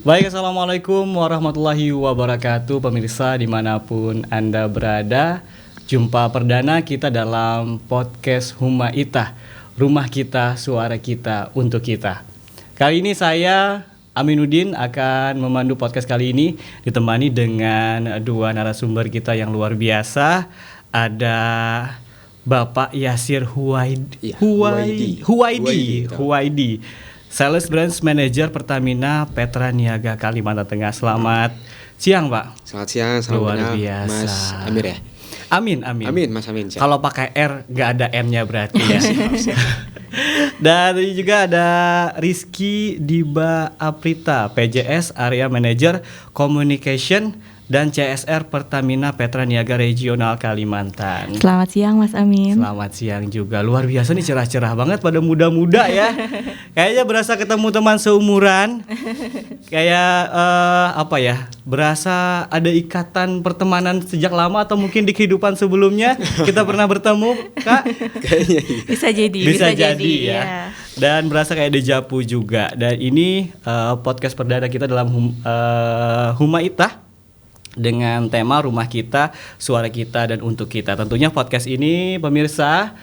Baik, Assalamualaikum warahmatullahi wabarakatuh. Pemirsa dimanapun Anda berada, jumpa perdana kita dalam podcast Huma Itah, rumah kita, suara kita, untuk kita. Kali ini saya Aminuddin akan memandu podcast kali ini, ditemani dengan dua narasumber kita yang luar biasa. Ada Bapak Yasir Huwaidi, Sales Branch Manager Pertamina Petra Niaga Kalimantan Tengah. Selamat siang, Pak. Selamat siang, luar biasa. Mas Amir ya? Amin, Mas Amin. Kalau pakai R nggak ada N-nya berarti ya. Dan juga ada Rizky Diba Aprita, PJS Area Manager Communication dan CSR Pertamina Petra Niaga Regional Kalimantan. Selamat siang Mas Amin. Selamat siang juga. Luar biasa nih, cerah-cerah banget, pada muda-muda ya. Kayaknya berasa ketemu teman seumuran. Kayak berasa ada ikatan pertemanan sejak lama, atau mungkin di kehidupan sebelumnya kita pernah bertemu, Kak. Kayaknya Bisa jadi ya. Dan berasa kayak dejavu juga. Dan ini podcast perdana kita dalam Huma Itah, dengan tema rumah kita, suara kita, dan untuk kita. Tentunya podcast ini, pemirsa,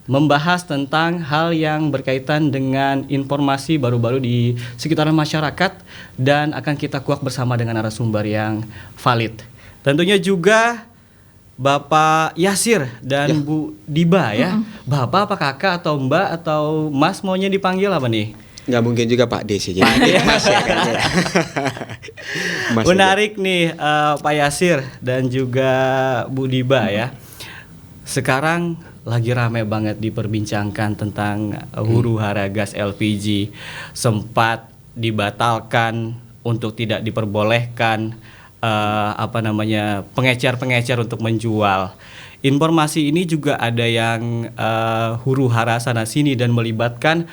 membahas tentang hal yang berkaitan dengan informasi baru-baru di sekitaran masyarakat, dan akan kita kuak bersama dengan narasumber yang valid. Tentunya juga Bapak Yasir dan Bu Diba ya. Bapak apa kakak atau Mbak atau Mas, maunya dipanggil apa nih? Nggak mungkin juga Pak D sih, jadi Mas ya kan. Menarik nih Pak Yasir dan juga Bu Diba ya. Sekarang lagi rame banget diperbincangkan tentang huru hara gas LPG. Sempat dibatalkan untuk tidak diperbolehkan pengecer-pengecer untuk menjual. Informasi ini juga ada yang huru hara sana sini dan melibatkan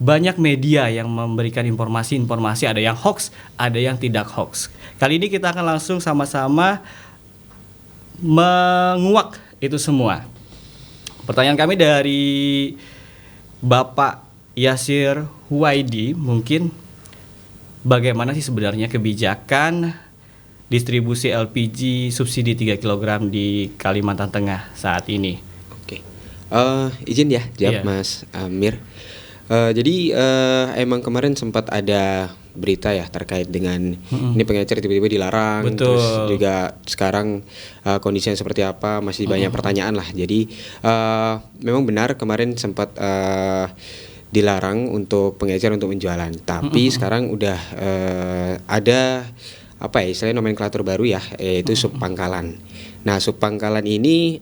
banyak media yang memberikan informasi, ada yang hoax, ada yang tidak hoax. Kali ini kita akan langsung sama-sama menguak itu semua. Pertanyaan kami dari Bapak Yasir Huwaidi, mungkin bagaimana sih sebenarnya kebijakan distribusi LPG subsidi 3 kg di Kalimantan Tengah saat ini? Oke. Izin ya jawab Mas Amir. Jadi emang kemarin sempat ada berita ya terkait dengan ini pengecer tiba-tiba dilarang. Betul. Terus juga sekarang kondisinya seperti apa, masih banyak pertanyaan lah. Jadi memang benar kemarin sempat dilarang untuk pengecer untuk menjualan. Tapi sekarang udah ada istilahnya nomenklatur baru ya, yaitu subpangkalan. Nah, subpangkalan ini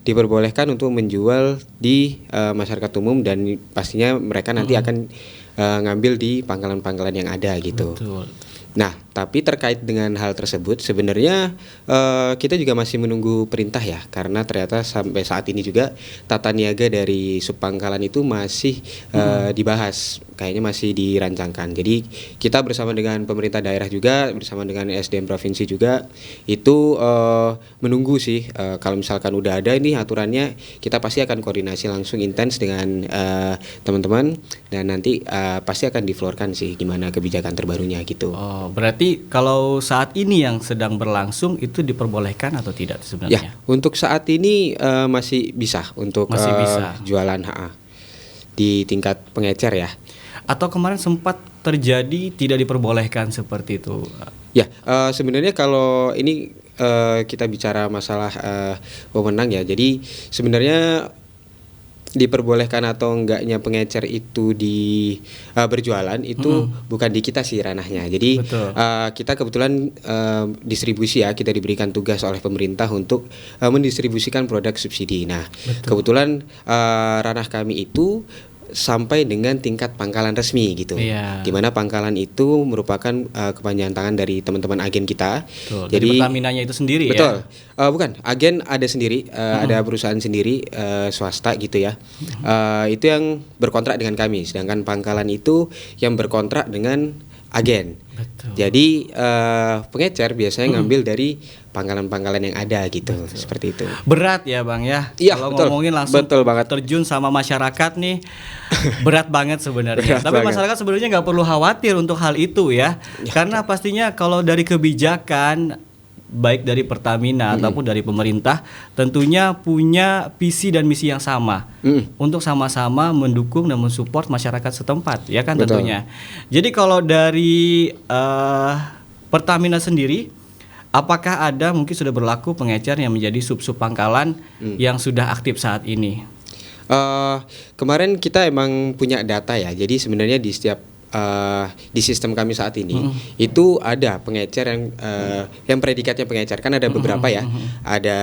diperbolehkan untuk menjual di masyarakat umum, dan pastinya mereka nanti akan ngambil di pangkalan-pangkalan yang ada gitu. Betul. Nah, tapi terkait dengan hal tersebut sebenarnya kita juga masih menunggu perintah ya, karena ternyata sampai saat ini juga tata niaga dari subpangkalan itu masih dibahas, kayaknya masih dirancangkan. Jadi kita bersama dengan pemerintah daerah juga, bersama dengan SDM provinsi juga itu menunggu sih, kalau misalkan udah ada ini aturannya, kita pasti akan koordinasi langsung intens dengan teman-teman, dan nanti pasti akan diflorkan sih gimana kebijakan terbarunya gitu. Oh, berarti kalau saat ini yang sedang berlangsung itu diperbolehkan atau tidak sebenarnya? Ya, untuk saat ini masih bisa untuk jualan di tingkat pengecer ya. Atau kemarin sempat terjadi tidak diperbolehkan seperti itu? Ya, sebenarnya kalau ini kita bicara masalah wewenang ya. Jadi sebenarnya diperbolehkan atau enggaknya pengecer itu berjualan itu bukan di kita sih ranahnya. Jadi kita kebetulan distribusi ya, kita diberikan tugas oleh pemerintah untuk mendistribusikan produk subsidi. Nah, kebetulan ranah kami itu sampai dengan tingkat pangkalan resmi gitu. Gimana pangkalan itu merupakan kepanjangan tangan dari teman-teman agen kita. Betul. Jadi Pertaminanya itu sendiri ya? Bukan, agen ada sendiri, ada perusahaan sendiri swasta gitu ya. Itu yang berkontrak dengan kami, sedangkan pangkalan itu yang berkontrak dengan agen. Betul. Jadi pengecer biasanya ngambil dari pangkalan-pangkalan yang ada gitu, seperti itu. Berat ya Bang ya. Iya, Kalau betul. ngomongin langsung Betul banget. terjun sama masyarakat nih berat banget sebenarnya. Berat Tapi banget. masyarakat sebenarnya nggak perlu khawatir untuk hal itu ya. Karena pastinya kalau dari kebijakan baik dari Pertamina ataupun dari pemerintah tentunya punya visi dan misi yang sama untuk sama-sama mendukung dan mensupport masyarakat setempat ya kan. Betul. Tentunya. Jadi kalau dari Pertamina sendiri, apakah ada mungkin sudah berlaku pengecer yang menjadi sub-sub pangkalan yang sudah aktif saat ini? Kemarin kita emang punya data ya. Jadi sebenarnya di setiap di sistem kami saat ini itu ada pengecer yang predikatnya pengecer, kan ada beberapa ya. Ada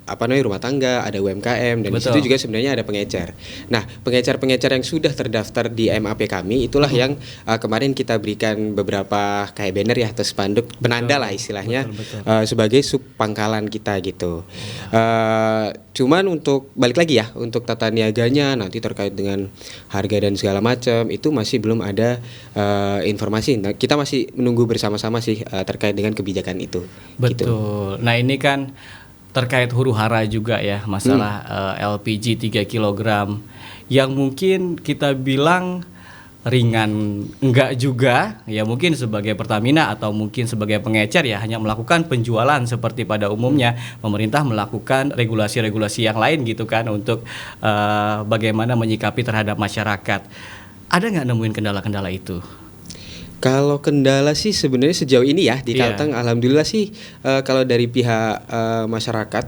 apa namanya rumah tangga, ada UMKM, dan di situ juga sebenarnya ada pengecer. Nah, pengecer-pengecer yang sudah terdaftar di MAP kami itulah yang kemarin kita berikan beberapa kayak banner ya atau spanduk penanda lah istilahnya, sebagai sub pangkalan kita gitu. Cuman untuk balik lagi ya, untuk tata niaganya nanti terkait dengan harga dan segala macam itu masih belum ada informasi. Nah, kita masih menunggu bersama-sama sih terkait dengan kebijakan itu. Betul. Gitu. Nah, ini kan terkait huru-hara juga ya masalah LPG 3 kg yang mungkin kita bilang ringan enggak juga ya, mungkin sebagai Pertamina atau mungkin sebagai pengecer ya hanya melakukan penjualan seperti pada umumnya. Pemerintah melakukan regulasi-regulasi yang lain gitu kan untuk bagaimana menyikapi terhadap masyarakat. Ada nggak nemuin kendala-kendala itu? Kalau kendala sih sebenarnya sejauh ini ya di Kalteng alhamdulillah sih kalau dari pihak masyarakat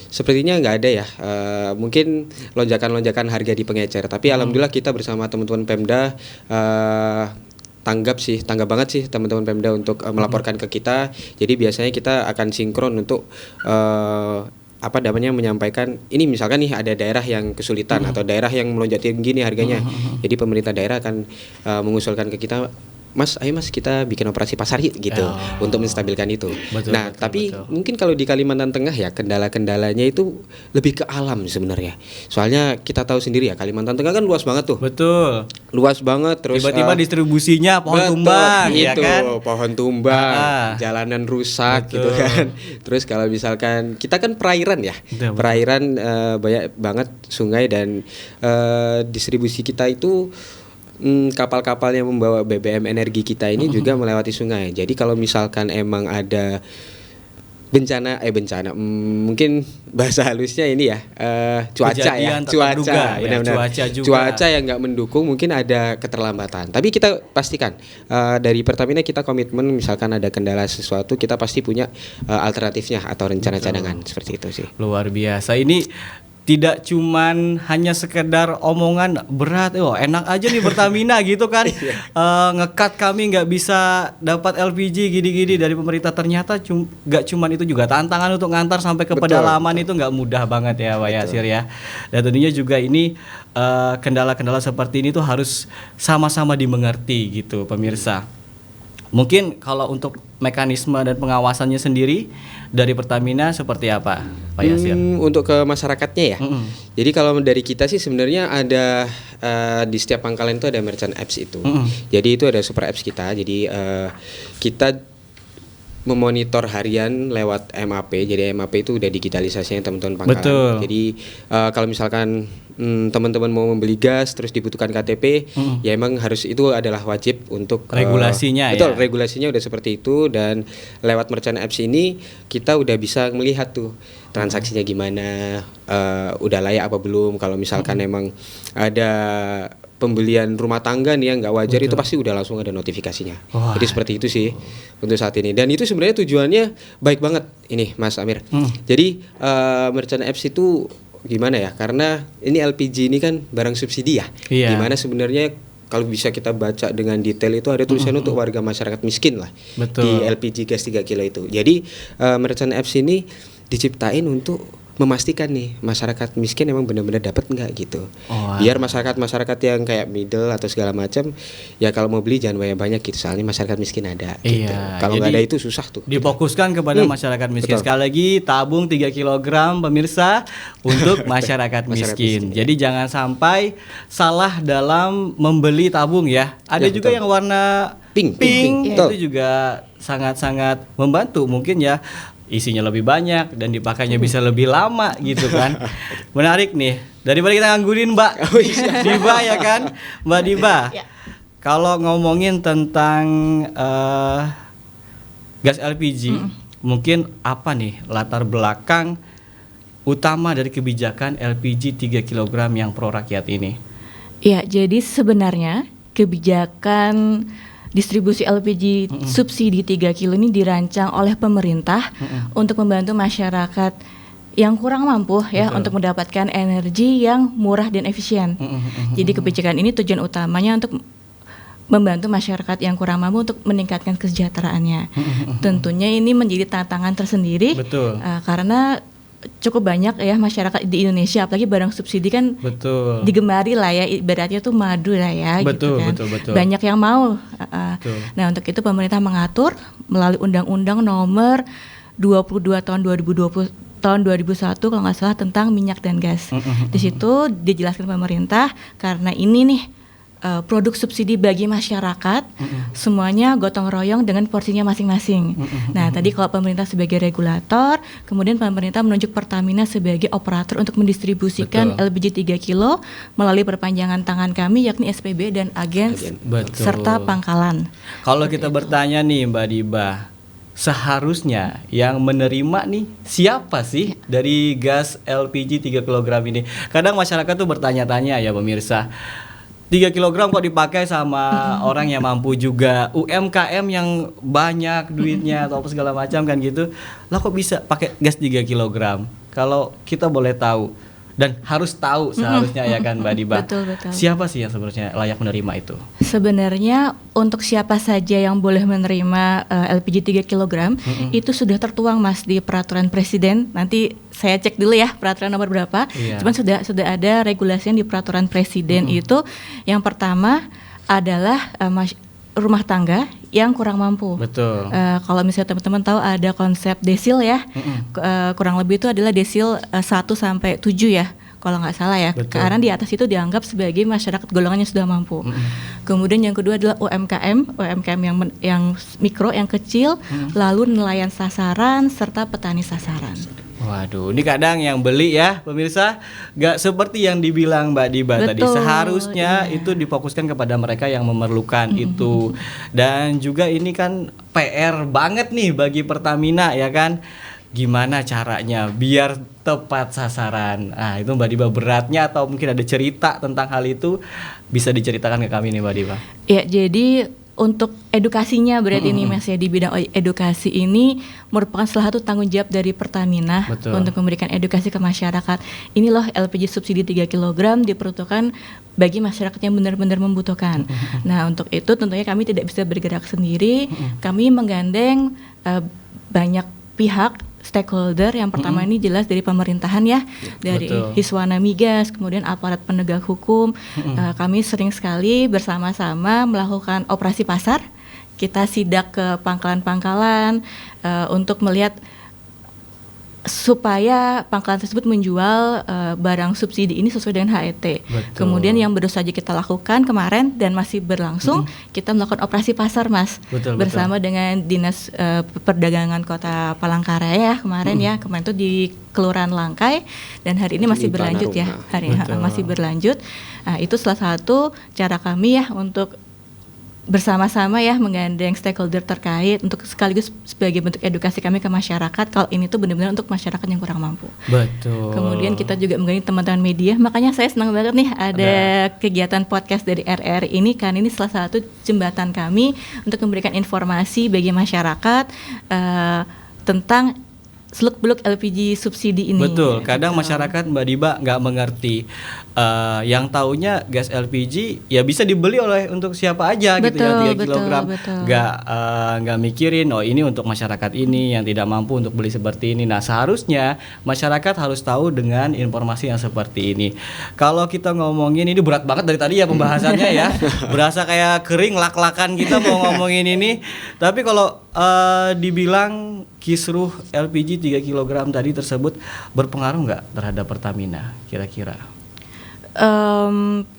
sepertinya nggak ada ya, mungkin lonjakan-lonjakan harga di pengecer, tapi alhamdulillah kita bersama teman-teman Pemda tanggap banget sih teman-teman Pemda untuk melaporkan ke kita. Jadi biasanya kita akan sinkron untuk menyampaikan ini, misalkan nih ada daerah yang kesulitan atau daerah yang melonjak tinggi nih harganya. Jadi pemerintah daerah akan mengusulkan ke kita, Mas, ayo Mas kita bikin operasi pasar yuk gitu untuk menstabilkan itu. Tapi mungkin kalau di Kalimantan Tengah ya kendala-kendalanya itu lebih ke alam sebenarnya. Soalnya kita tahu sendiri ya Kalimantan Tengah kan luas banget tuh. Betul. Luas banget, terus tiba-tiba distribusinya pohon tumbang ya kan. Pohon tumbang, jalanan rusak gitu kan. Terus kalau misalkan kita kan perairan ya. Perairan banyak banget sungai dan distribusi kita itu kapal-kapal yang membawa BBM energi kita ini juga melewati sungai. Jadi kalau misalkan emang ada bencana mungkin bahasa halusnya ini ya cuaca yang nggak mendukung, mungkin ada keterlambatan. Tapi kita pastikan dari Pertamina kita komitmen, misalkan ada kendala sesuatu kita pasti punya alternatifnya atau rencana cadangan seperti itu sih. Luar biasa. Ini tidak cuman hanya sekedar omongan berat, enak aja nih Pertamina gitu kan, ngekat kami nggak bisa dapat LPG gini-gini dari pemerintah. Ternyata nggak cuman itu, juga tantangan untuk ngantar sampai ke pedalaman itu nggak mudah banget ya Pak Yasir ya. Dan tentunya juga ini kendala-kendala seperti ini tuh harus sama-sama dimengerti gitu pemirsa. Mungkin kalau untuk mekanisme dan pengawasannya sendiri dari Pertamina seperti apa, Pak Yasir? Untuk ke masyarakatnya ya. Jadi kalau dari kita sih sebenarnya ada di setiap pangkalan itu ada merchant apps itu. Jadi itu ada super apps kita. Jadi kita memonitor harian lewat MAP. Jadi MAP itu udah digitalisasinya teman-teman pangkalan. Betul. Jadi kalau misalkan teman-teman mau membeli gas terus dibutuhkan KTP, ya emang harus, itu adalah wajib untuk regulasinya betul, regulasinya udah seperti itu. Dan lewat merchant apps ini kita udah bisa melihat tuh transaksinya gimana, udah layak apa belum. Kalau misalkan emang ada pembelian rumah tangga nih yang nggak wajar, itu pasti udah langsung ada notifikasinya. Jadi seperti itu sih untuk saat ini. Dan itu sebenarnya tujuannya baik banget ini Mas Amir. Jadi merchant apps itu gimana ya, karena ini LPG ini kan barang subsidi ya, dimana sebenarnya kalau bisa kita baca dengan detail itu ada tulisan untuk warga masyarakat miskin lah. Di LPG gas 3 kilo itu. Jadi merchant apps ini diciptain untuk memastikan nih masyarakat miskin emang benar-benar dapat nggak gitu. Biar masyarakat yang kayak middle atau segala macam ya kalau mau beli jangan banyak-banyak gitu, soalnya masyarakat miskin ada gitu. Kalau nggak ada itu susah tuh. Difokuskan kepada masyarakat miskin. Betul. Sekali lagi tabung 3 kg pemirsa untuk masyarakat miskin. Jadi jangan sampai salah dalam membeli tabung ya. Ada juga yang warna pink. Itu juga sangat-sangat membantu mungkin ya. Isinya lebih banyak dan dipakainya bisa lebih lama gitu kan. Menarik nih. Daripada kita nganggurin Mbak Diba ya kan, Mbak Diba. Kalau ngomongin tentang gas LPG, mungkin apa nih latar belakang utama dari kebijakan LPG 3 kg yang pro rakyat ini? Ya, jadi sebenarnya kebijakan distribusi LPG subsidi 3 kilo ini dirancang oleh pemerintah untuk membantu masyarakat yang kurang mampu ya untuk mendapatkan energi yang murah dan efisien. Jadi kebijakan ini tujuan utamanya untuk membantu masyarakat yang kurang mampu untuk meningkatkan kesejahteraannya. Tentunya ini menjadi tantangan tersendiri karena cukup banyak ya masyarakat di Indonesia, apalagi barang subsidi kan digemari lah ya, ibaratnya tuh madu lah ya gitu kan. Banyak yang mau. Nah untuk itu pemerintah mengatur melalui Undang-Undang Nomor 22 tahun 2020 tahun 2001 kalau nggak salah tentang minyak dan gas. Di situ dijelaskan pemerintah karena ini nih produk subsidi bagi masyarakat, semuanya gotong royong dengan porsinya masing-masing. Nah, tadi kalau pemerintah sebagai regulator, kemudian pemerintah menunjuk Pertamina sebagai operator untuk mendistribusikan LPG 3 kilo melalui perpanjangan tangan kami yakni SPB dan agen serta pangkalan. Kalau kita bertanya nih Mbak Diba, seharusnya yang menerima nih siapa sih dari gas LPG 3 kg ini? Kadang masyarakat tuh bertanya-tanya ya pemirsa, 3 kg kok dipakai sama orang yang mampu juga, UMKM yang banyak duitnya atau apa segala macam kan gitu. Lah kok bisa pakai gas 3 kg? Kalau kita boleh tahu dan harus tahu seharusnya ya kan Mbak Diba. Betul. Siapa sih yang sebenarnya layak menerima itu? Sebenarnya untuk siapa saja yang boleh menerima LPG 3 kg itu sudah tertuang Mas di peraturan presiden. Nanti saya cek dulu ya peraturan nomor berapa. Cuman sudah ada regulasi di peraturan presiden itu. Yang pertama adalah rumah tangga yang kurang mampu. Kalau misalnya teman-teman tahu ada konsep desil ya, kurang lebih itu adalah desil 1 sampai 7 ya, kalau nggak salah ya. Karena di atas itu dianggap sebagai masyarakat golongan yang sudah mampu. Kemudian yang kedua adalah UMKM yang mikro, yang kecil, lalu nelayan sasaran serta petani sasaran. Waduh, ini kadang yang beli ya pemirsa gak seperti yang dibilang Mbak Diba tadi. Seharusnya itu difokuskan kepada mereka yang memerlukan itu. Dan juga ini kan PR banget nih bagi Pertamina ya kan. Gimana caranya biar tepat sasaran. Nah itu Mbak Diba beratnya atau mungkin ada cerita tentang hal itu, bisa diceritakan ke kami nih Mbak Diba. Ya, jadi untuk edukasinya berarti ini Mas ya, di bidang edukasi ini merupakan salah satu tanggung jawab dari Pertamina untuk memberikan edukasi ke masyarakat. Ini loh LPG subsidi 3 kg diperuntukkan bagi masyarakat yang benar-benar membutuhkan. Nah untuk itu tentunya kami tidak bisa bergerak sendiri, kami menggandeng banyak pihak stakeholder. Yang pertama ini jelas dari pemerintahan ya, dari Hiswana Migas, kemudian aparat penegak hukum. Kami sering sekali bersama-sama melakukan operasi pasar. Kita sidak ke pangkalan-pangkalan untuk melihat supaya pangkalan tersebut menjual barang subsidi ini sesuai dengan HET. Kemudian yang baru saja kita lakukan kemarin dan masih berlangsung, kita melakukan operasi pasar Mas, bersama dengan Dinas Perdagangan Kota Palangkaraya kemarin ya, kemarin itu di Kelurahan Langkai, dan hari ini masih berlanjut ya, masih berlanjut. Nah, itu salah satu cara kami ya untuk bersama-sama ya menggandeng stakeholder terkait untuk sekaligus sebagai bentuk edukasi kami ke masyarakat kalau ini tuh benar-benar untuk masyarakat yang kurang mampu. Kemudian kita juga menggandeng teman-teman media, makanya saya senang banget nih ada kegiatan podcast dari RR ini, karena ini salah satu jembatan kami untuk memberikan informasi bagi masyarakat tentang seluk-beluk LPG subsidi ini. Betul, kadang gitu. masyarakat Mbak Diba nggak mengerti. Yang taunya gas LPG ya bisa dibeli oleh untuk siapa aja gitu ya, 3 kilogram. Nggak mikirin oh ini untuk masyarakat ini yang tidak mampu untuk beli seperti ini. Nah seharusnya masyarakat harus tahu dengan informasi yang seperti ini. Kalau kita ngomongin ini berat banget dari tadi ya pembahasannya ya, berasa kayak kering lak-lakan kita mau ngomongin ini. Tapi kalau dibilang kisruh LPG 3 kg tadi tersebut berpengaruh nggak terhadap Pertamina kira-kira?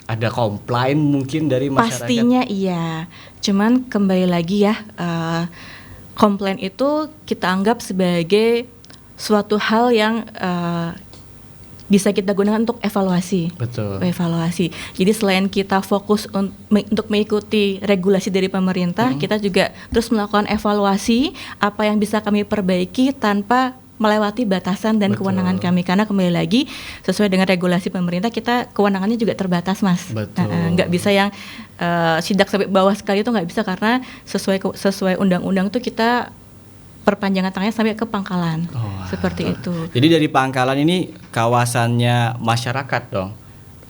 Ada komplain mungkin dari masyarakat? Pastinya iya. Cuman kembali lagi ya, komplain itu kita anggap sebagai suatu hal yang bisa kita gunakan untuk evaluasi. Betul. Evaluasi. Jadi selain kita fokus untuk mengikuti regulasi dari pemerintah, kita juga terus melakukan evaluasi apa yang bisa kami perbaiki tanpa melewati batasan dan Betul. kewenangan kami, karena kembali lagi sesuai dengan regulasi pemerintah kita kewenangannya juga terbatas, Mas. Betul. Nggak bisa yang sidak sampai bawah sekali itu nggak bisa, karena sesuai undang-undang itu kita perpanjangan tangannya sampai ke Pangkalan. Seperti itu. Jadi dari Pangkalan ini kawasannya masyarakat dong.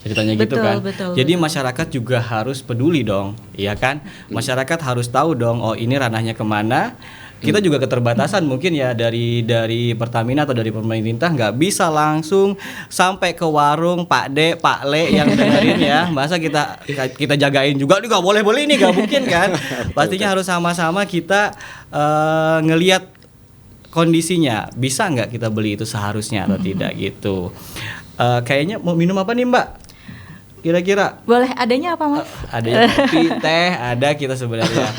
Ceritanya gitu kan. Jadi masyarakat juga harus peduli dong, iya kan? Masyarakat harus tahu dong, oh ini ranahnya kemana. Kita juga keterbatasan mungkin ya dari Pertamina atau dari pemerintah nggak bisa langsung sampai ke warung Pak D, Pak Le yang dengerin ya. Masa kita jagain juga nih nggak boleh beli ini nggak mungkin kan. Pastinya harus sama-sama kita ngelihat kondisinya. Bisa nggak kita beli itu seharusnya atau tidak gitu. Kayaknya mau minum apa nih Mbak? Kira-kira? Boleh, adanya apa Mas? Ada kopi, teh, ada kita sebenarnya.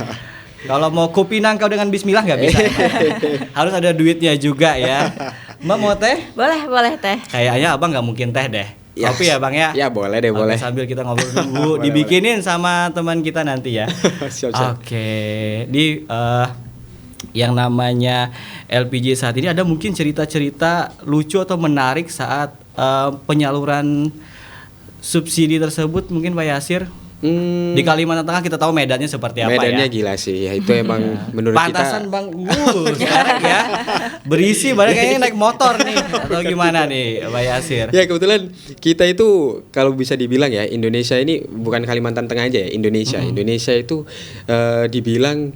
Kalau mau kopi nangkau dengan bismillah nggak bisa. Harus ada duitnya juga ya. Mbak mau teh? Boleh teh. Kayaknya abang nggak mungkin teh deh. Ya. Kopi ya bang ya? Ya boleh deh, boleh. Sambil kita ngobrol dulu, dibikinin sama teman kita nanti ya. Siap. Oke. Yang namanya LPG saat ini ada mungkin cerita-cerita lucu atau menarik saat penyaluran subsidi tersebut mungkin Pak Yasir? Di Kalimantan Tengah kita tahu medannya seperti apa medannya ya. Gila sih, ya itu emang menurut Pantasan kita. Bang, sekarang ya berisi barang kayaknya naik motor nih atau gimana nih Pak Yasir? Ya kebetulan kita itu kalau bisa dibilang ya Indonesia ini bukan Kalimantan Tengah aja ya, Indonesia. Indonesia itu dibilang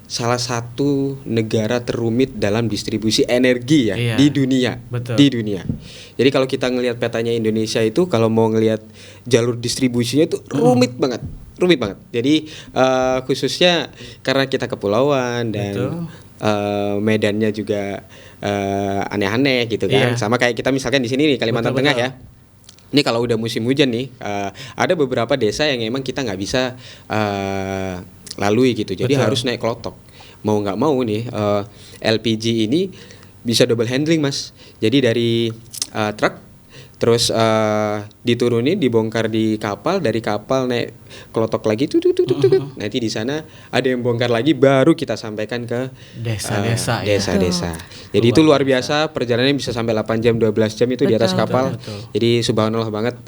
salah satu negara terumit dalam distribusi energi ya di dunia. Betul. Di dunia. Jadi kalau kita ngelihat petanya Indonesia itu kalau mau ngelihat jalur distribusinya itu rumit banget. Jadi khususnya karena kita kepulauan dan medannya juga aneh-aneh gitu kan. Sama kayak kita misalkan di sini nih Kalimantan Tengah ya. Ini kalau udah musim hujan nih, ada beberapa desa yang emang kita nggak bisa lalui gitu. Jadi harus naik klotok. Mau nggak mau nih LPG ini bisa double handling Mas. Jadi dari truk terus diturunin, dibongkar di kapal, dari kapal naik klotok lagi nanti di sana ada yang bongkar lagi baru kita sampaikan ke desa-desa. Desa-desa. Jadi itu luar biasa, perjalanannya bisa sampai 8 jam 12 jam itu di atas kapal. Jadi subhanallah banget.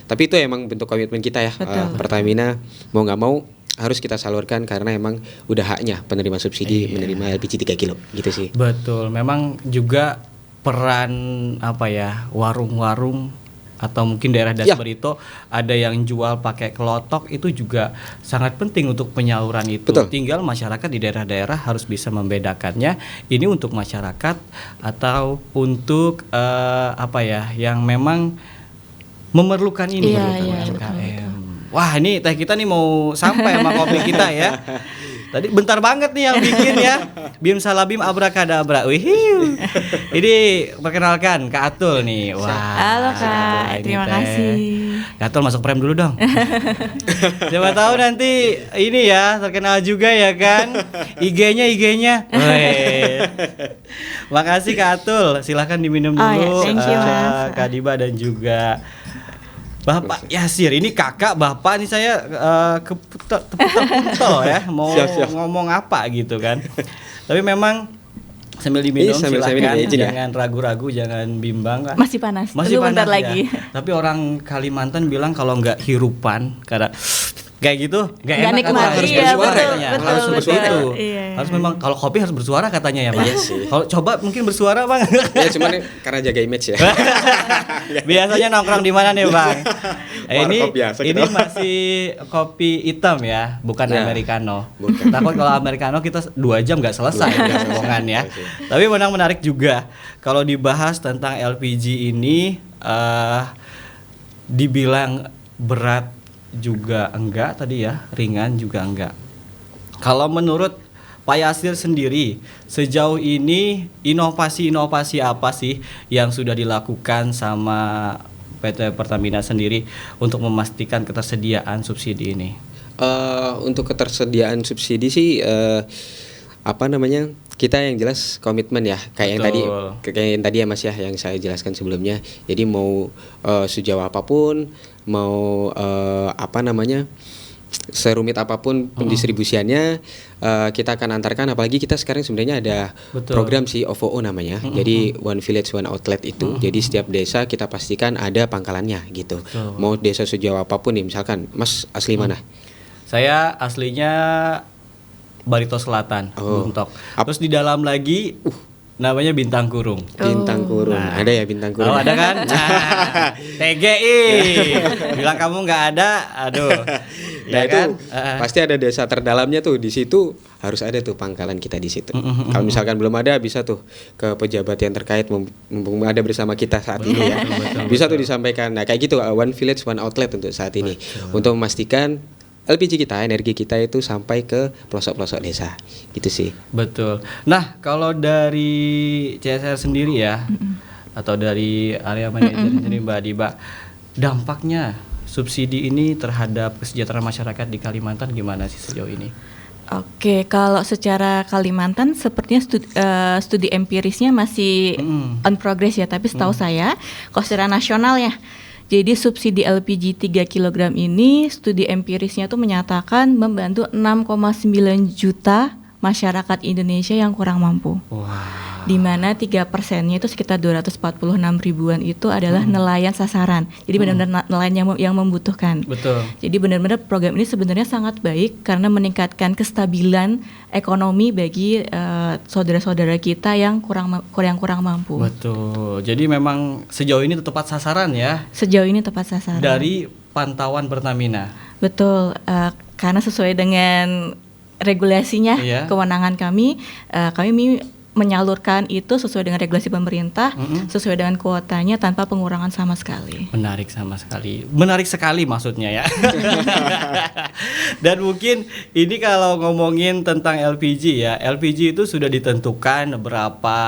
Tapi itu emang bentuk komitmen kita ya. Pertamina mau nggak mau harus kita salurkan karena emang udah haknya penerima subsidi menerima LPG 3 kilo gitu sih. Betul, memang juga peran apa ya, warung-warung atau mungkin daerah Das Barito ada yang jual pakai kelotok, itu juga sangat penting untuk penyaluran itu. Betul. Tinggal masyarakat di daerah-daerah harus bisa membedakannya, ini untuk masyarakat atau untuk apa ya, yang memang memerlukan ini UMKM. Wah, ini teh kita nih mau sampai sama kopi kita ya. Tadi bentar banget nih yang bikin ya. Bim Salabim Abrakadabra. Wih. Ini perkenalkan Kak Atul nih. Wah. Halo Kak, terima kasih. Kak Atul masuk frame dulu dong. Coba tahu nanti ini ya terkenal juga ya kan. IG-nya. Makasih Kak Atul. Silahkan diminum dulu. Thank you, Mas. Kak Diba dan juga Bapak Yasir, ini kakak bapak nih saya keputar-putar ya mau ngomong apa gitu kan. Tapi memang sambil diminum silahkan, jangan ragu-ragu, jangan bimbang. Masih panas. Masih panas bentar lagi. Tapi orang Kalimantan bilang kalau nggak hirupan, karena kayak gitu nggak Nggak enak nikmat. kan? Harus Iya, bersuara betul, katanya. betul, Harus betul. seperti itu. Iya. Harus memang kalau kopi harus bersuara katanya ya Pak. Iya sih. Kalau coba mungkin bersuara Bang. Ya cuman karena jaga image ya. Biasanya nongkrong di mana nih Bang? Ini Warkop biasa ini gitu. masih kopi hitam ya, bukan Ya. americano. Bukan. Takut kalau americano kita 2 jam nggak selesai ngomongan ya. Tapi memang menarik juga kalau dibahas tentang LPG ini dibilang berat juga enggak tadi ya, ringan juga enggak. Kalau menurut Pak Yasir sendiri, sejauh ini inovasi-inovasi apa sih yang sudah dilakukan sama PT Pertamina sendiri untuk memastikan ketersediaan subsidi ini? Untuk ketersediaan subsidi sih apa namanya, kita yang jelas komitmen ya, kayak yang tadi ya Mas ya, yang saya jelaskan sebelumnya. Jadi mau sejauh apapun, mau apa namanya, serumit apapun pendistribusiannya, kita akan antarkan. Apalagi kita sekarang sebenarnya ada program sih OVO namanya. Jadi One Village One Outlet itu. Jadi setiap desa kita pastikan ada pangkalannya gitu. Mau desa sejauh apapun nih, misalkan Mas asli mana? Saya aslinya Barito Selatan, Buntok. Terus di dalam lagi namanya Bintang Kurung. Bintang Kurung. Nah. Ada ya Bintang Kurung. Oh, ada kan? Nah, TGI. Bilang kamu nggak ada, aduh. Nah Ya itu kan? pasti ada desa terdalamnya tuh, di situ harus ada tuh pangkalan kita di situ. Kalau misalkan belum ada, bisa tuh ke pejabat yang terkait, mumpung ada bersama kita saat ini ya. Bisa tuh disampaikan. Nah kayak gitu, One Village One Outlet untuk saat ini, untuk memastikan LPG kita, energi kita itu sampai ke pelosok-pelosok desa, gitu sih. Betul. Nah, kalau dari CSR sendiri ya, atau dari area manajer sendiri Mbak Diba, dampaknya subsidi ini terhadap kesejahteraan masyarakat di Kalimantan gimana sih sejauh ini? Oke, kalau secara Kalimantan sepertinya studi empirisnya masih on progress ya, tapi setahu saya kalau secara nasional ya, jadi subsidi LPG 3 kg ini studi empirisnya tuh menyatakan membantu 6,9 juta masyarakat Indonesia yang kurang mampu. Wah. Di mana 3%-nya itu sekitar 246 ribuan itu adalah nelayan sasaran. Jadi benar-benar nelayan yang membutuhkan. Betul. Jadi benar-benar program ini sebenarnya sangat baik karena meningkatkan kestabilan ekonomi bagi saudara-saudara kita yang kurang mampu. Betul. Jadi memang sejauh ini tepat sasaran ya. Sejauh ini tepat sasaran. Dari pantauan Pertamina. Betul, karena sesuai dengan regulasinya, kewenangan kami menyalurkan itu sesuai dengan regulasi pemerintah, sesuai dengan kuotanya tanpa pengurangan sama sekali. Menarik sekali maksudnya ya. Dan mungkin ini kalau ngomongin tentang LPG ya, LPG itu sudah ditentukan berapa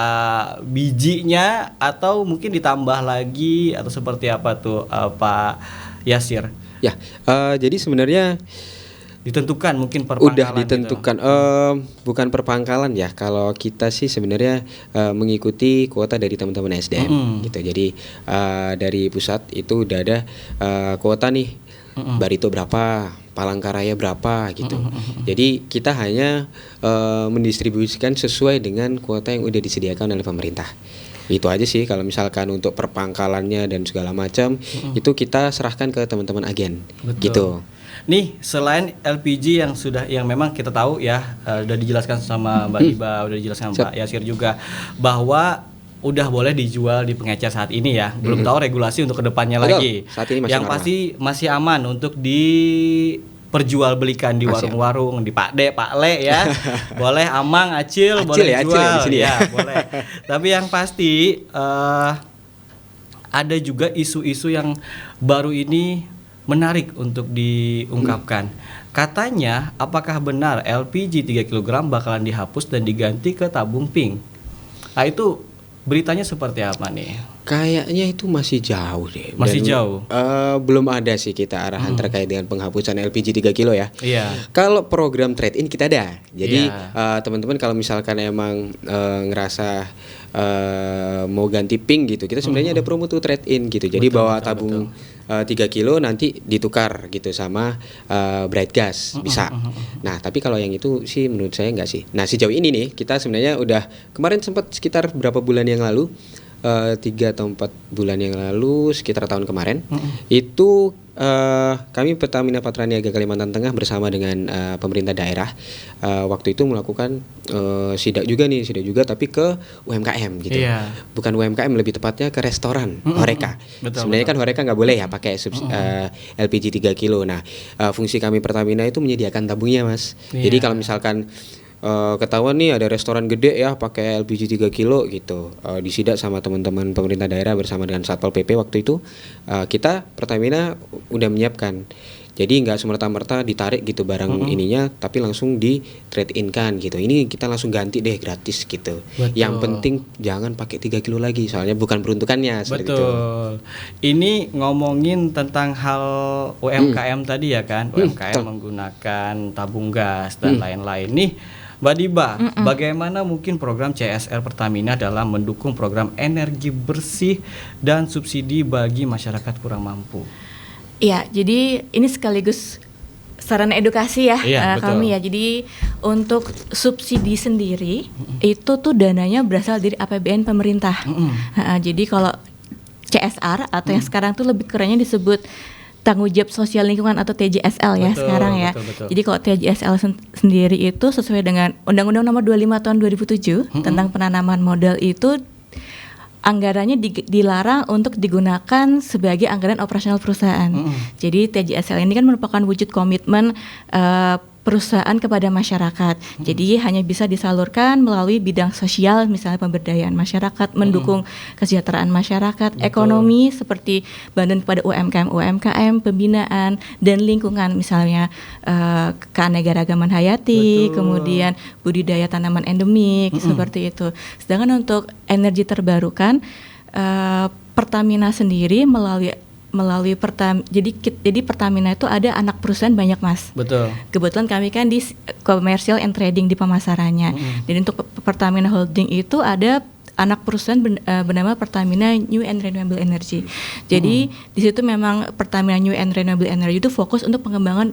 bijinya atau mungkin ditambah lagi atau seperti apa tuh Pak Yasir? Ya, jadi sebenarnya ditentukan mungkin per pangkalan. Udah ditentukan, gitu. Bukan per pangkalan ya. Kalau kita sih sebenarnya mengikuti kuota dari teman-teman SDM gitu. Jadi dari pusat itu udah ada kuota nih, Barito berapa, Palangkaraya berapa gitu. Jadi kita hanya mendistribusikan sesuai dengan kuota yang udah disediakan oleh pemerintah. Itu aja sih. Kalau misalkan untuk perpangkalannya dan segala macam itu kita serahkan ke teman-teman agen. Betul. Gitu. Nih, selain LPG yang memang kita tahu ya, udah dijelaskan sama Mbak Diba, udah dijelaskan Pak Yasir juga bahwa udah boleh dijual di pengecer saat ini ya. Belum tahu regulasi untuk kedepannya lagi. Saat ini masih yang normal. pasti masih aman untuk diperjualbelikan di warung-warung, di Pak D, Pak Le ya. Boleh Amang, Acil boleh ya, jual Acil ya, di sini ya, boleh. Tapi yang pasti ada juga isu-isu yang baru ini menarik untuk diungkapkan. Katanya, apakah benar LPG 3 kg bakalan dihapus dan diganti ke tabung pink? Nah itu beritanya seperti apa nih? Kayaknya itu masih jauh deh. Masih jauh? Belum ada sih kita arahan terkait dengan penghapusan LPG 3 kilo ya. Iya. Kalau program trade-in kita ada. Jadi teman-teman kalau misalkan emang ngerasa mau ganti pink gitu, kita sebenarnya ada promo tuh trade-in gitu. Jadi bawa tabung 3 kilo nanti ditukar gitu sama bright gas, bisa. Nah tapi kalau yang itu sih menurut saya enggak sih. Nah sejauh ini nih kita sebenarnya udah kemarin sempat sekitar berapa bulan yang lalu 3 atau 4 bulan yang lalu, sekitar tahun kemarin, itu kami Pertamina Patraniaga Kalimantan Tengah bersama dengan pemerintah daerah waktu itu melakukan sidak juga tapi ke UMKM gitu. Iya. Bukan UMKM, lebih tepatnya ke restoran Horeca. Sebenarnya kan Horeca nggak boleh ya pakai LPG 3 kilo. Nah, fungsi kami Pertamina itu menyediakan tabungnya, Mas. Jadi kalau misalkan ketahuan nih ada restoran gede ya pakai LPG 3 kilo gitu, disidak sama teman-teman pemerintah daerah bersama dengan Satpol PP waktu itu, kita Pertamina udah menyiapkan. Jadi nggak semerta-merta ditarik gitu barang ininya, tapi langsung di trade in kan gitu. Ini kita langsung ganti deh gratis gitu. Betul. Yang penting jangan pakai 3 kilo lagi, soalnya bukan peruntukannya seperti itu. Betul. Ini ngomongin tentang hal UMKM tadi ya kan, UMKM menggunakan tabung gas dan lain-lain. Nih, Mbak Diba, bagaimana mungkin program CSR Pertamina dalam mendukung program energi bersih dan subsidi bagi masyarakat kurang mampu? Iya, jadi ini sekaligus sarana edukasi ya, kami ya. Jadi untuk subsidi sendiri itu tuh dananya berasal dari APBN pemerintah. Jadi kalau CSR atau yang sekarang tuh lebih kerennya disebut tanggung jawab sosial lingkungan atau TJSL ya sekarang ya. Betul. Jadi kalau TJSL sendiri itu sesuai dengan Undang-Undang Nomor 25 Tahun 2007 tentang penanaman modal itu anggarannya dilarang untuk digunakan sebagai anggaran operasional perusahaan. Jadi TJSL ini kan merupakan wujud komitmen perusahaan kepada masyarakat. Jadi hanya bisa disalurkan melalui bidang sosial, misalnya pemberdayaan masyarakat, mendukung kesejahteraan masyarakat, ekonomi seperti bantuan kepada UMKM, pembinaan dan lingkungan, misalnya keanekaragaman hayati, kemudian budidaya tanaman endemik seperti itu. Sedangkan untuk energi terbarukan, Pertamina sendiri melalui jadi Pertamina itu ada anak perusahaan banyak, Mas. Betul. Kebetulan kami kan di commercial and trading di pemasarannya. Jadi untuk Pertamina Holding itu ada anak perusahaan bernama Pertamina New and Renewable Energy. Jadi di situ memang Pertamina New and Renewable Energy itu fokus untuk pengembangan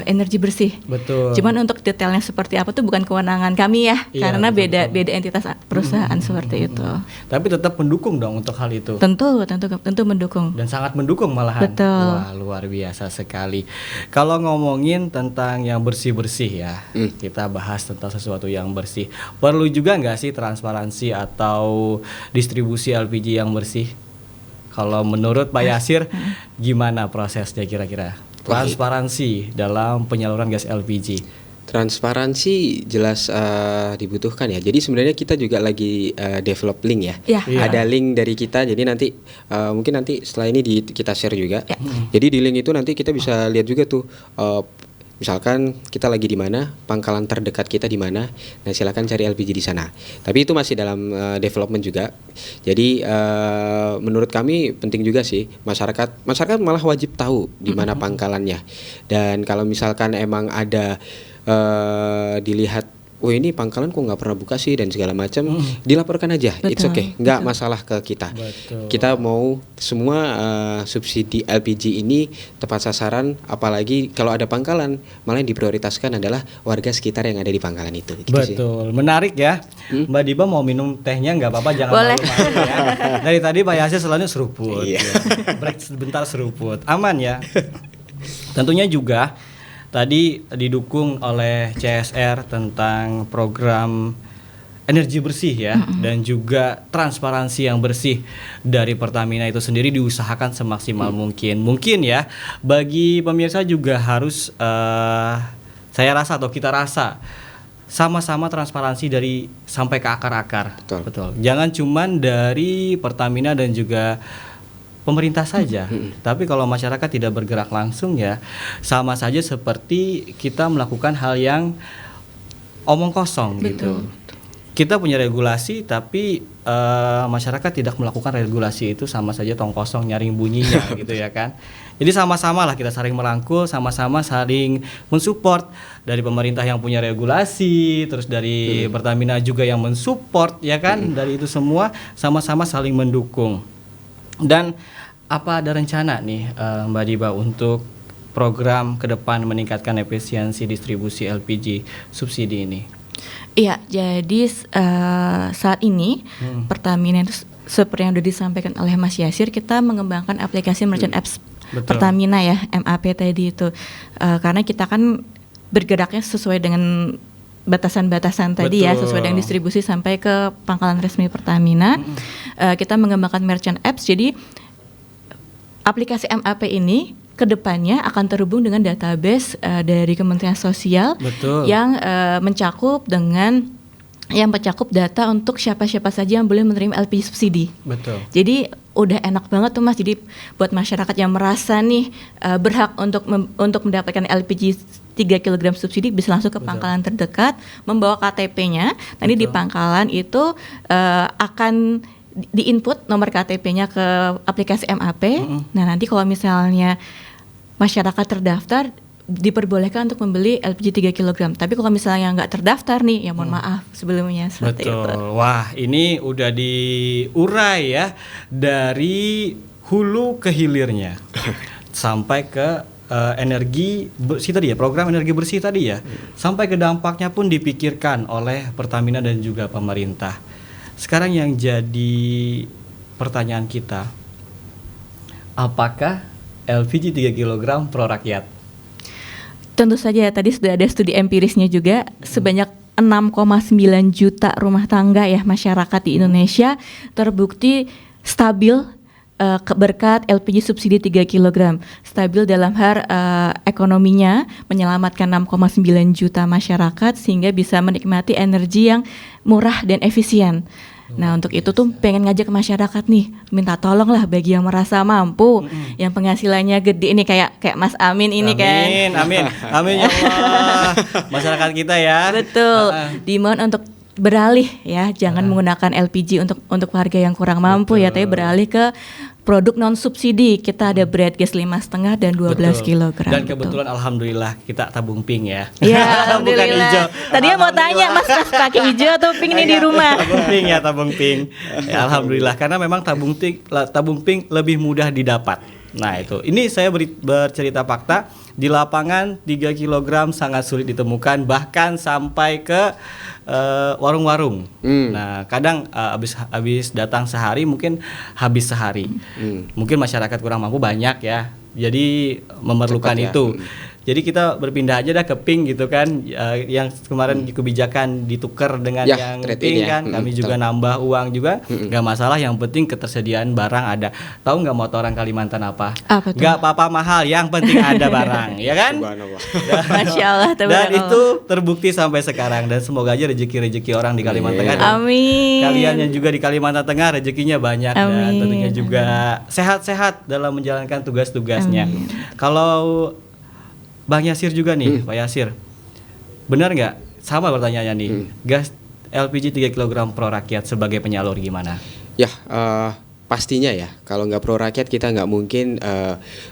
energi bersih. Betul. Cuman untuk detailnya seperti apa tuh bukan kewenangan kami ya, karena beda entitas perusahaan seperti itu. Tapi tetap mendukung dong untuk hal itu. Tentu mendukung. Dan sangat mendukung malahan. Betul. Wah, luar biasa sekali. Kalau ngomongin tentang yang bersih-bersih ya, kita bahas tentang sesuatu yang bersih. Perlu juga nggak sih transparansi atau distribusi LPG yang bersih? Kalau menurut Pak Yasir, gimana prosesnya kira-kira? Transparansi dalam penyaluran gas LPG. Transparansi jelas dibutuhkan ya. Jadi sebenarnya kita juga lagi develop link ya. Ada link dari kita. Jadi nanti mungkin nanti setelah ini kita share juga. Jadi di link itu nanti kita bisa lihat juga tuh. Misalkan kita lagi di mana, pangkalan terdekat kita di mana, nah silakan cari LPG di sana. Tapi itu masih dalam development juga. Jadi menurut kami penting juga sih masyarakat malah wajib tahu di mana pangkalannya. Dan kalau misalkan emang ada dilihat, oh ini pangkalan kok nggak pernah buka sih dan segala macam, dilaporkan aja. It's okay, nggak masalah ke kita. Kita mau semua subsidi LPG ini tepat sasaran, apalagi kalau ada pangkalan, malah yang diprioritaskan adalah warga sekitar yang ada di pangkalan itu. Gitu Betul, sih. Menarik ya. Mbak Diba mau minum tehnya nggak apa-apa, jangan malu-malu ya. Dari tadi Pak Yasir selalu seruput. Break sebentar seruput, aman ya. Tentunya juga tadi didukung oleh CSR tentang program energi bersih ya, dan juga transparansi yang bersih dari Pertamina itu sendiri diusahakan semaksimal mungkin. Mungkin ya bagi pemirsa juga harus saya rasa atau kita rasa sama-sama transparansi dari sampai ke akar-akar. Betul. Jangan cuman dari Pertamina dan juga pemerintah saja, tapi kalau masyarakat tidak bergerak langsung ya sama saja seperti kita melakukan hal yang omong kosong. Gitu. Kita punya regulasi tapi masyarakat tidak melakukan regulasi, itu sama saja tong kosong nyaring bunyinya gitu ya kan. Jadi sama-sama lah kita saling merangkul, sama-sama saling mensupport, dari pemerintah yang punya regulasi, terus dari Pertamina juga yang mensupport ya kan. Dari itu semua sama-sama saling mendukung. Dan apa ada rencana nih Mbak Diba untuk program ke depan meningkatkan efisiensi distribusi LPG subsidi ini? Iya, jadi saat ini Pertamina itu seperti yang sudah disampaikan oleh Mas Yasir, kita mengembangkan aplikasi merchant apps Pertamina ya, MAP tadi itu. Karena kita kan bergeraknya sesuai dengan batasan-batasan tadi ya, sesuai dengan distribusi sampai ke pangkalan resmi Pertamina. Kita mengembangkan merchant apps, jadi aplikasi MAP ini kedepannya akan terhubung dengan database dari Kementerian Sosial yang mencakup data untuk siapa-siapa saja yang boleh menerima LPG subsidi. Jadi udah enak banget tuh Mas. Jadi buat masyarakat yang merasa nih berhak untuk mendapatkan LPG 3 kg subsidi bisa langsung ke pangkalan terdekat, membawa KTP-nya. Nanti di pangkalan itu akan di-input nomor KTP-nya ke aplikasi MAP. Nah, nanti kalau misalnya masyarakat terdaftar diperbolehkan untuk membeli LPG 3 kg. Tapi kalau misalnya nggak terdaftar nih, ya mohon maaf sebelumnya seperti itu. Wah, ini udah diurai ya dari hulu ke hilirnya sampai ke energi bersih tadi ya, program energi bersih tadi ya, sampai ke dampaknya pun dipikirkan oleh Pertamina dan juga pemerintah. Sekarang yang jadi pertanyaan kita, apakah LPG 3 kg pro rakyat? Tentu saja tadi sudah ada studi empirisnya juga, sebanyak 6,9 juta rumah tangga ya masyarakat di Indonesia terbukti stabil berkat LPG subsidi 3 kg. Stabil dalam hal ekonominya, menyelamatkan 6,9 juta masyarakat sehingga bisa menikmati energi yang murah dan efisien. Nah, untuk itu tuh pengen ngajak ke masyarakat nih, minta tolong lah bagi yang merasa mampu, yang penghasilannya gede ini kayak Mas Amin ini kan. Amin ya Allah. Masyarakat kita ya. Betul. Dimohon untuk beralih ya, jangan menggunakan LPG untuk warga yang kurang mampu ya, tapi beralih ke produk non subsidi. Kita ada bread gas 5,5 dan 12 kg. Dan kebetulan alhamdulillah kita tabung pink ya. Iya, alhamdulillah. Tadinya mau tanya Mas pakai hijau atau pink nih di rumah? Tabung pink. Ya, alhamdulillah karena memang tabung pink lebih mudah didapat. Nah, itu. Ini saya bercerita fakta, di lapangan 3 kg sangat sulit ditemukan, bahkan sampai ke warung-warung. Nah, kadang habis datang sehari mungkin habis sehari. Mungkin masyarakat kurang mampu banyak ya. Jadi memerlukan cepat itu. Jadi kita berpindah aja dah ke pink gitu kan. Yang kemarin kebijakan ditukar dengan yang pink kan. Kami juga nambah uang juga. Gak masalah, yang penting ketersediaan barang ada. Tahu nggak motor orang Kalimantan apa? Gak apa-apa mahal, yang penting ada barang, ya kan? Masya Allah. Dan itu terbukti sampai sekarang. Dan semoga aja rezeki orang di Kalimantan Tengah. Amin. Kalian yang juga di Kalimantan Tengah rezekinya banyak. Dan tentunya juga sehat-sehat dalam menjalankan tugas-tugasnya. Kalau Bang Yasir juga nih, Pak Yasir, benar nggak? Sama pertanyaannya nih, gas LPG 3 kg pro rakyat sebagai penyalur gimana? Ya, pastinya ya, kalau nggak pro rakyat kita nggak mungkin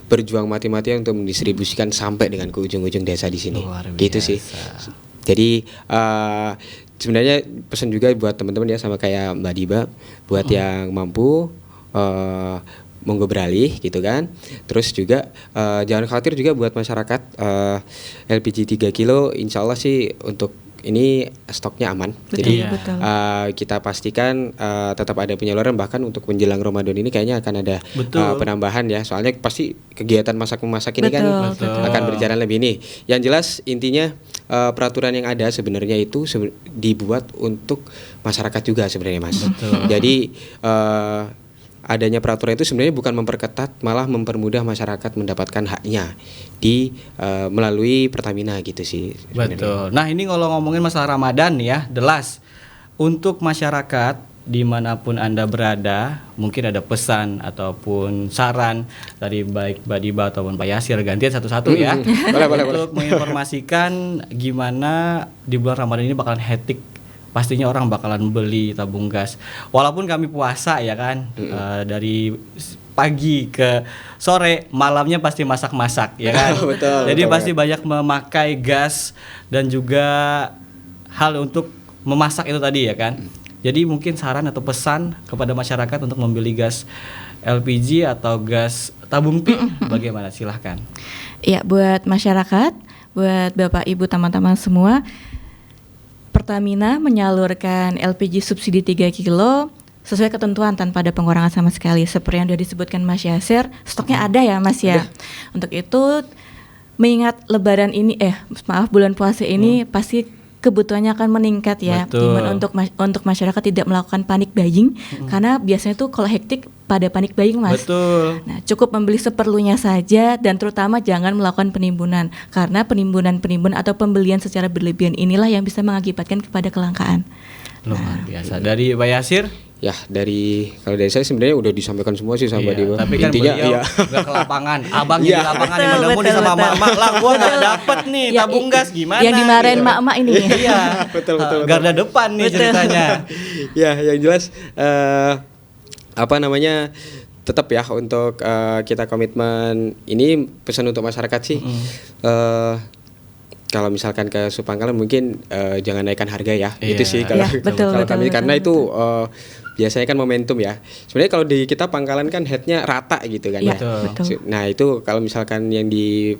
berjuang mati-matian untuk mendistribusikan sampai dengan ke ujung-ujung desa di sini. Gitu sih. Jadi sebenarnya pesan juga buat teman-teman ya, sama kayak Mbak Diba, buat yang mampu monggo beralih gitu kan. Terus juga jangan khawatir juga buat masyarakat, LPG 3 kilo insya Allah sih untuk ini stoknya aman. Jadi kita pastikan tetap ada penyaluran, bahkan untuk menjelang Ramadan ini kayaknya akan ada penambahan ya. Soalnya pasti kegiatan masak-memasak ini kan akan berjalan lebih nih. Yang jelas intinya peraturan yang ada sebenarnya itu dibuat untuk masyarakat juga sebenarnya Mas. Jadi adanya peraturan itu sebenarnya bukan memperketat, malah mempermudah masyarakat mendapatkan haknya di melalui Pertamina gitu sih sebenarnya. Betul. Nah, ini kalau ngomongin masalah Ramadan ya, jelas untuk masyarakat dimanapun Anda berada, mungkin ada pesan ataupun saran dari baik Mbak Diba ataupun Pak Yasir, gantian satu-satu ya. Boleh. Untuk menginformasikan gimana di bulan Ramadan ini bakalan hektik. Pastinya orang bakalan beli tabung gas. Walaupun kami puasa ya kan, dari pagi ke sore, malamnya pasti masak-masak ya kan. Jadi pasti banyak memakai gas dan juga hal untuk memasak itu tadi ya kan. Jadi mungkin saran atau pesan kepada masyarakat untuk membeli gas LPG atau gas tabung pink bagaimana? Silahkan. Ya, buat masyarakat, buat Bapak Ibu teman-teman semua, Pertamina menyalurkan LPG subsidi 3 kilo sesuai ketentuan tanpa ada pengurangan sama sekali. Seperti yang sudah disebutkan Mas Yasir, stoknya ada ya Mas ya. Untuk itu mengingat Lebaran ini, bulan puasa ini pasti kebutuhannya akan meningkat ya. Gimana untuk masyarakat tidak melakukan panic buying, karena biasanya tuh kalau hektik pada panic buying Mas. Betul. Nah, cukup membeli seperlunya saja dan terutama jangan melakukan penimbunan, karena penimbunan atau pembelian secara berlebihan inilah yang bisa mengakibatkan kepada kelangkaan. Luar biasa. Dari Pak Yasir? Ya kalau dari saya sebenarnya udah disampaikan semua sih sama Diba. Tapi kan intinya beliau nggak ke lapangan, abang di lapangan yang mendemuni sama mak-mak lah, gua nggak dapet nih tabung gas gimana? Yang dimarahin mak-mak ini. Iya, betul. Garda depan nih ceritanya. Ya, yang jelas tetap ya untuk kita komitmen ini pesan untuk masyarakat sih. Kalau misalkan ke Supangkalan mungkin jangan naikkan harga ya. Itu sih kalau kami karena itu biasanya kan momentum ya. Sebenarnya kalau di kita Pangkalan kan headnya rata gitu kan ya. Betul. Nah itu kalau misalkan yang di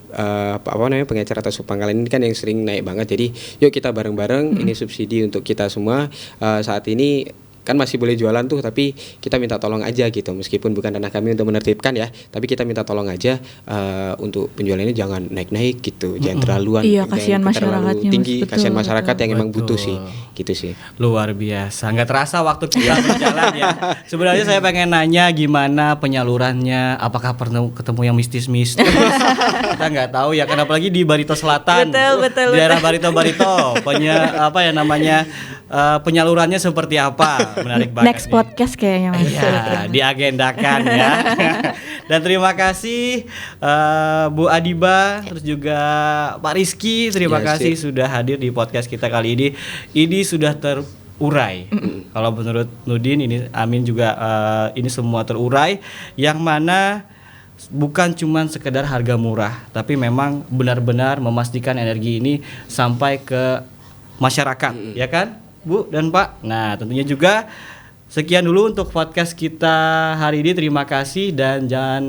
pengecer atau Supangkalan ini kan yang sering naik banget. Jadi yuk kita bareng-bareng ini subsidi untuk kita semua saat ini. Kan masih boleh jualan tuh, tapi kita minta tolong aja gitu, meskipun bukan ranah kami untuk menertibkan ya, tapi kita minta tolong aja untuk penjualannya jangan naik-naik gitu, jangan terlaluan, kasihan masyarakatnya tinggi, kasihan masyarakat yang emang butuh sih, gitu sih. Luar biasa, nggak terasa waktu kita berjalan ya. Sebenarnya saya pengen nanya gimana penyalurannya, apakah pernah ketemu yang mistis-mistis? Kita nggak tahu ya, karena apalagi di Barito Selatan, betul, di daerah Barito, penyalurannya seperti apa? Menarik banget. Next podcast kayaknya Mas. Iya, diagendakan ya. Dan terima kasih Bu Adiba, terus juga Pak Rizky, terima kasih sudah hadir di podcast kita kali ini. Ini sudah terurai. Kalau menurut Nudin, ini Amin juga ini semua terurai, yang mana bukan cuma sekedar harga murah, tapi memang benar-benar memastikan energi ini sampai ke masyarakat, ya kan? Bu dan Pak. Nah, tentunya juga sekian dulu untuk podcast kita hari ini. Terima kasih dan jangan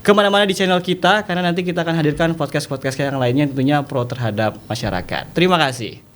kemana-mana di channel kita, karena nanti kita akan hadirkan podcast-podcast yang lainnya tentunya pro terhadap masyarakat. Terima kasih.